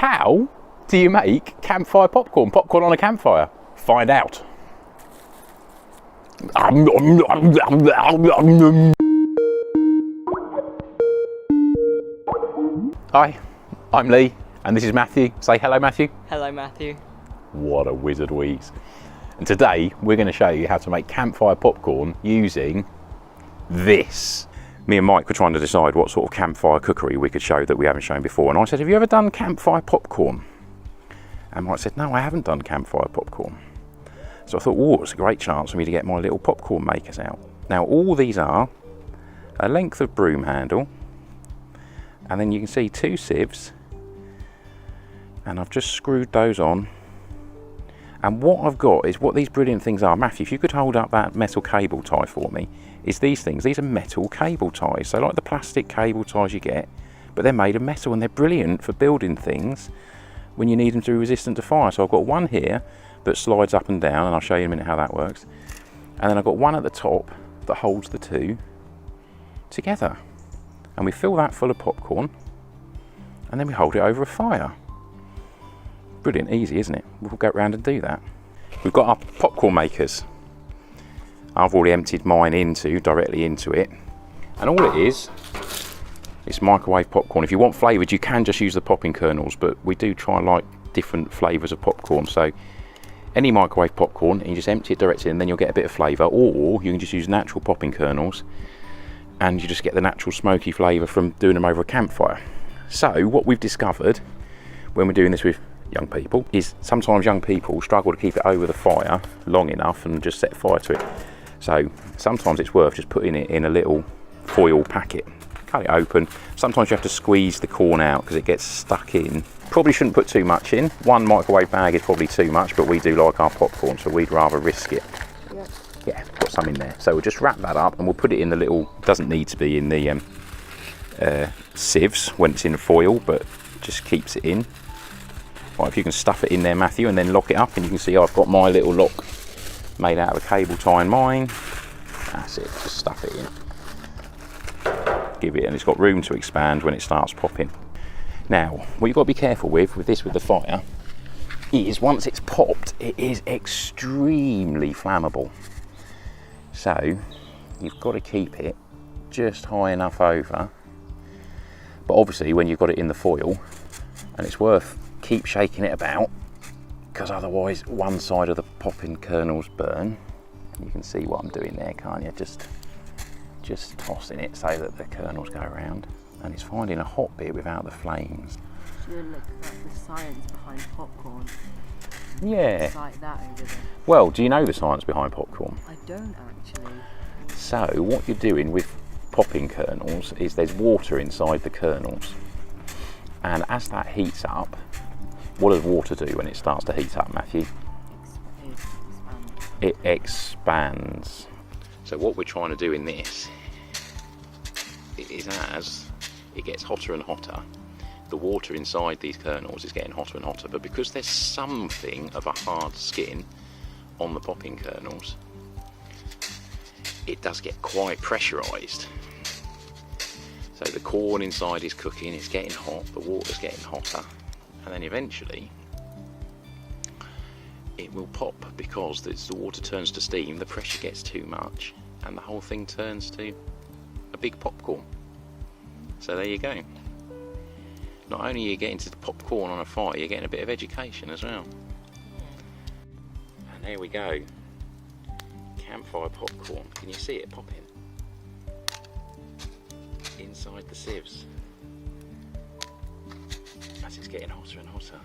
How do you make campfire popcorn? Popcorn on a campfire? Find out. Hi, I'm Lee, and this is Matthew. Say hello, Matthew. Hello, Matthew. What a wizard we is. And today we're going to show you how to make campfire popcorn using this. Me and Mike were trying to decide what sort of campfire cookery we could show that we haven't shown before. And I said, have you ever done campfire popcorn? And Mike said, no, I haven't done campfire popcorn. So I thought, oh, it's a great chance for me to get my little popcorn makers out. Now, all these are a length of broom handle, and then you can see 2 sieves, and I've just screwed those on. And what I've got is what these brilliant things are. Matthew, if you could hold up that metal cable tie for me, is these things. These are metal cable ties. So like the plastic cable ties you get, but they're made of metal, and they're brilliant for building things when you need them to be resistant to fire. So I've got one here that slides up and down, and I'll show you in a minute how that works. And then I've got one at the top that holds the 2 together. And we fill that full of popcorn, and then we hold it over a fire. Brilliant, easy, isn't it? We'll go around and do that. We've got our popcorn makers. I've already emptied mine directly into it. And all it is microwave popcorn. If you want flavoured, you can just use the popping kernels, but we do try and like different flavours of popcorn. So any microwave popcorn, and you just empty it directly, and then you'll get a bit of flavour. Or you can just use natural popping kernels, and you just get the natural smoky flavour from doing them over a campfire. So what we've discovered when we're doing this with young people is sometimes young people struggle to keep it over the fire long enough and just set fire to it. So sometimes it's worth just putting it in a little foil packet, cut it open. Sometimes you have to squeeze the corn out because it gets stuck in. Probably shouldn't put too much in. 1 microwave bag is probably too much, but we do like our popcorn, so we'd rather risk it. Yep. Yeah, put some in there. So we'll just wrap that up, and we'll put it in the little, doesn't need to be in the sieves when it's in foil, but just keeps it in. Right, if you can stuff it in there, Matthew, and then lock it up, and you can see I've got my little lock made out of a cable tie in mine. That's it, just stuff it in. Give it, and it's got room to expand when it starts popping. Now, what you've got to be careful with the fire, is once it's popped, it is extremely flammable. So, you've got to keep it just high enough over. But obviously, when you've got it in the foil, and it's worth keep shaking it about, because otherwise one side of the popping kernels burn. You can see what I'm doing there, can't you? Just tossing it so that the kernels go around, and it's finding a hot bit without the flames. Should look at the science behind popcorn. Yeah. It's like that over there. Well, do you know the science behind popcorn? I don't actually. So what you're doing with popping kernels is there's water inside the kernels, and as that heats up, what does water do when it starts to heat up, Matthew? It expands. So what we're trying to do in this is, as it gets hotter and hotter, the water inside these kernels is getting hotter and hotter, but because there's something of a hard skin on the popping kernels, it does get quite pressurised. So the corn inside is cooking, it's getting hot, the water's getting hotter, and then eventually it will pop because as the water turns to steam, the pressure gets too much, and the whole thing turns to a big popcorn. So there you go. Not only are you getting to the popcorn on a fire, you're getting a bit of education as well. And there we go. Campfire popcorn. Can you see it popping? Inside the sieves. As it's getting hotter and hotter.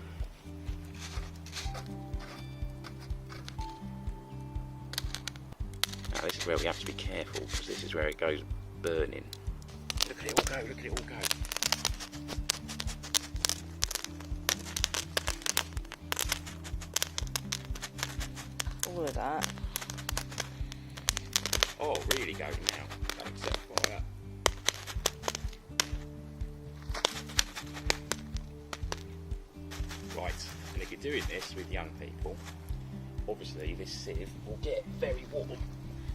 Now this is where we have to be careful, because this is where it goes burning. Look at it all go, look at it all go. All of that. Oh, really going now. Don't set fire. Right, and if you're doing this with young people, obviously this sieve will get very warm.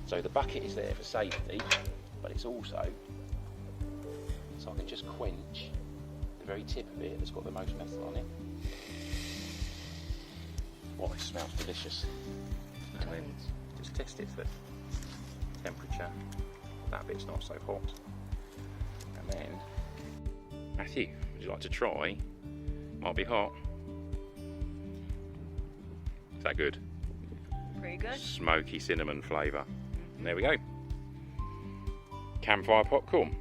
So the bucket is there for safety, but it's also so I can just quench the very tip of it that's got the most metal on it. Oh, it smells delicious. And then just test it for temperature. That bit's not so hot. And then, Matthew, would you like to try? Might be hot. Is that good? Pretty good. Smoky cinnamon flavour. And there we go. Campfire popcorn.